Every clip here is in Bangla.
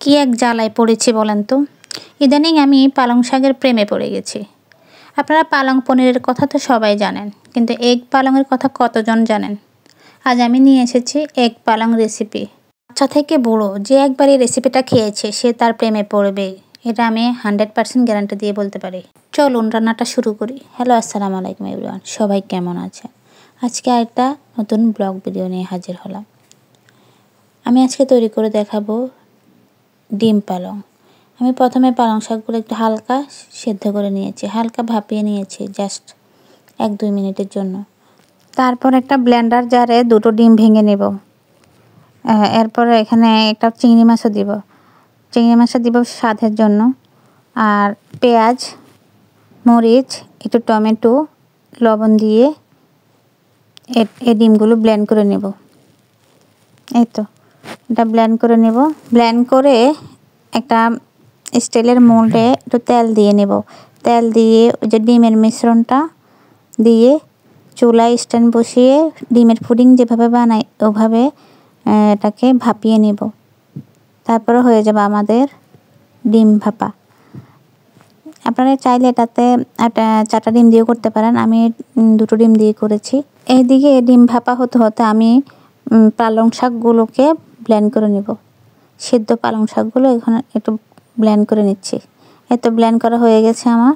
কি এক জ্বালায় পড়েছি বলেন তো। ইদানিং আমি পালং শাকের প্রেমে পড়ে গেছি। আপনারা পালং পনিরের কথা তো সবাই জানেন, কিন্তু এগ পালংয়ের কথা কতজন জানেন? আজ আমি নিয়ে এসেছি এগ পালং রেসিপি। বাচ্চা থেকে বুড়ো যে একবার এই রেসিপিটা খেয়েছে সে তার প্রেমে পড়বেই, এটা আমি 100% গ্যারান্টি দিয়ে বলতে পারি। চলুন রান্নাটা শুরু করি। হ্যালো, আসসালামু আলাইকুম এভরিওয়ান, সবাই কেমন আছেন? আজকে একটা নতুন ব্লগ ভিডিও নিয়ে হাজির হলাম। আমি আজকে তৈরি করে দেখাবো ডিম পালং। আমি প্রথমে পালং শাকগুলো একটু হালকা সেদ্ধ করে নিয়েছি, হালকা ভাপিয়ে নিয়েছি জাস্ট 1-2 মিনিটের জন্য। তারপর একটা ব্লেন্ডার জারে 2টো ডিম ভেঙে নেব। এরপর এখানে একটা চিংড়ি মাছও দিব। চিংড়ি মাছটা দিব স্বাদের জন্য। আর পেঁয়াজ, মরিচ, একটু টমেটো, লবণ দিয়ে এই ডিমগুলো ব্লেন্ড করে নেব। এই তো এটা ব্লেন্ড করে নেব। ব্লেন্ড করে একটা স্টিলের মোল্ডে একটু তেল দিয়ে নেব। তেল দিয়ে ওই যে ডিমের মিশ্রণটা দিয়ে চুলায় স্ট্যান্ড বসিয়ে ডিমের পুডিং যেভাবে বানাই ওভাবে এটাকে ভাপিয়ে নেব। তারপরে হয়ে যাবে আমাদের ডিম ভাপা। আপনারা চাইলে এটাতে 4টা ডিম দিয়েও করতে পারেন, আমি 2টো ডিম দিয়ে করেছি। এইদিকে ডিম ভাপা হতে হতে আমি পালং শাকগুলোকে ব্লেন্ড করে নেব। সিদ্ধ পালং শাকগুলো এখানে একটু ব্লেন্ড করে নিচ্ছি। এই তো ব্লেন্ড করা হয়ে গেছে আমার।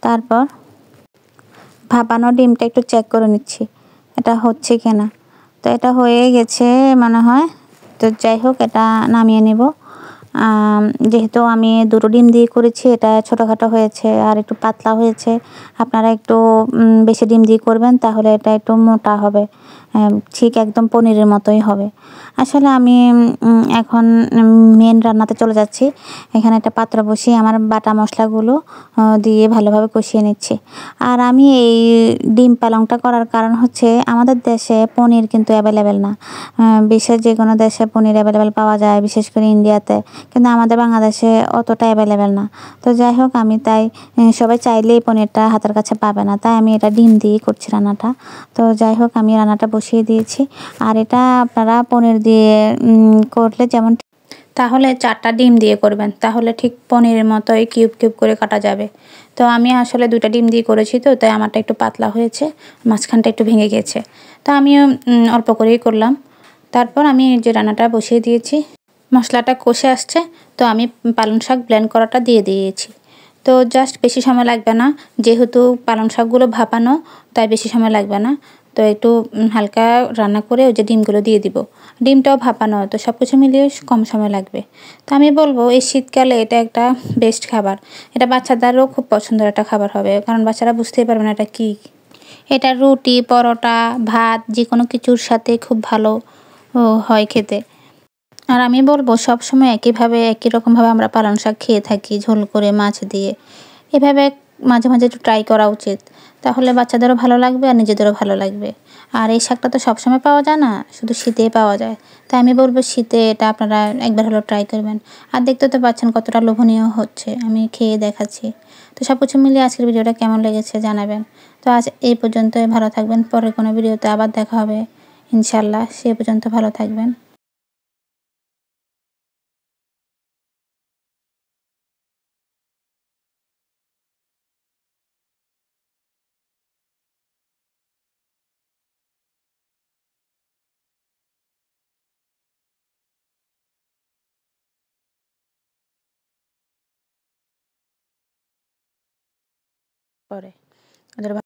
তারপর ভাপানো ডিমটা একটু চেক করে নিচ্ছি এটা হচ্ছে কিনা। তো এটা হয়ে গেছে মনে হয়। তো যাই হোক, এটা নামিয়ে নেব। যেহেতু আমি 2টো ডিম দিয়ে করেছি, এটা ছোটোখাটো হয়েছে আর একটু পাতলা হয়েছে। আপনারা একটু বেশি ডিম দিয়ে করবেন, তাহলে এটা একটু মোটা হবে, ঠিক একদম পনিরের মতোই হবে। আসলে আমি এখন মেন রান্নাতে চলে যাচ্ছি। এখানে একটা পাত্র বসিয়ে আমার বাটা মশলাগুলো দিয়ে ভালোভাবে কষিয়ে নিচ্ছি। আর আমি এই ডিম পালংটা করার কারণ হচ্ছে আমাদের দেশে পনির কিন্তু অ্যাভেলেবেল না। বিশ্বের যে কোনো দেশে পনির অ্যাভেলেবেল পাওয়া যায়, বিশেষ করে ইন্ডিয়াতে, কিন্তু আমাদের বাংলাদেশে অতটা অ্যাভেলেবেল না। তো যাই হোক, আমি তাই সবাই চাইলেই পনিরটা হাতের কাছে পাবে না, তাই আমি এটা ডিম দিয়েই করছি রান্নাটা। তো যাই হোক, আমি রান্নাটা বসিয়ে দিয়েছি। আর এটা আপনারা পনির দিয়ে করলে যেমন, তাহলে 4টা ডিম দিয়ে করবেন, তাহলে ঠিক পনিরের মতোই কিউব কিউব করে কাটা যাবে। তো আমি আসলে 2টা ডিম দিয়ে করেছি, তো তাই আমারটা একটু পাতলা হয়েছে, মাঝখানটা একটু ভেঙে গেছে। তো আমিও অল্প করেই করলাম। তারপর আমি যে রান্নাটা বসিয়ে দিয়েছি, মশলাটা কষে আসছে, তো আমি পালং শাক ব্লেন্ড করাটা দিয়ে দিয়েছি। তো জাস্ট বেশি সময় লাগবে না, যেহেতু পালং শাকগুলো ভাপানো, তাই বেশি সময় লাগবে না। তো একটু হালকা রান্না করে ওই যে ডিমগুলো দিয়ে দিব। ডিমটাও ভাপানো, তো সব কিছু মিলিয়ে কম সময় লাগবে। তো আমি বলবো এই শীতকালে এটা একটা বেস্ট খাবার। এটা বাচ্চাদেরও খুব পছন্দের একটা খাবার হবে, কারণ বাচ্চারা বুঝতেই পারবে না এটা কী। এটা রুটি, পরোটা, ভাত যে কোনো কিছুর সাথে খুব ভালো হয় খেতে। আর আমি বলবো সবসময় একইভাবে একই রকমভাবে আমরা পালং শাক খেয়ে থাকি ঝোল করে মাছ দিয়ে। এভাবে মাঝে মাঝে একটু ট্রাই করা উচিত, তাহলে বাচ্চাদেরও ভালো লাগবে আর নিজেদেরও ভালো লাগবে। আর এই শাকটা তো সবসময় পাওয়া যায় না, শুধু শীতেই পাওয়া যায়। তাই আমি বলবো শীতে এটা আপনারা একবার হলেও ট্রাই করবেন। আর দেখতে তো পাচ্ছেন কতটা লোভনীয় হচ্ছে, আমি খেয়ে দেখাচ্ছি। তো সব কিছু মিলিয়ে আজকের ভিডিওটা কেমন লেগেছে জানাবেন। তো আজ এই পর্যন্তই, ভালো থাকবেন। পরের কোনো ভিডিওতে আবার দেখা হবে ইনশাল্লাহ। সে পর্যন্ত ভালো থাকবেন। পরে ওদের